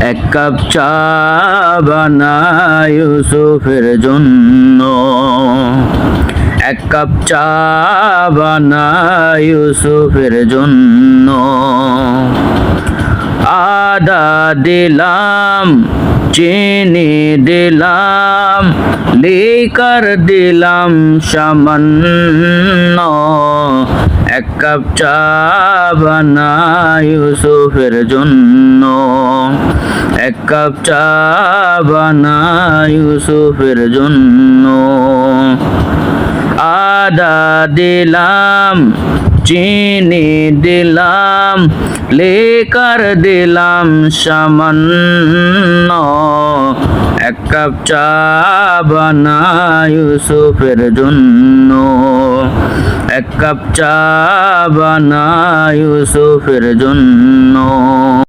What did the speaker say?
এক কাপ চা বানাই ইউসুফের জন্য, এক কাপ চা বানাই ইউসুফের জন্য। আদা দিলাম, চিনি দিলাম, লিকার দিলাম সামান্য। এক কাপ চা বানাই ইউসুফের জন্য, এক কাপ চা বানাই ইউসুফের জন্য। আদা দিলাম, চিনি দিলাম, লিকার দিলাম সামান্য। এক কাপ চা বানাই ইউসুফের জন্য, এক কাপ চা বানাই ইউসুফের জন্য।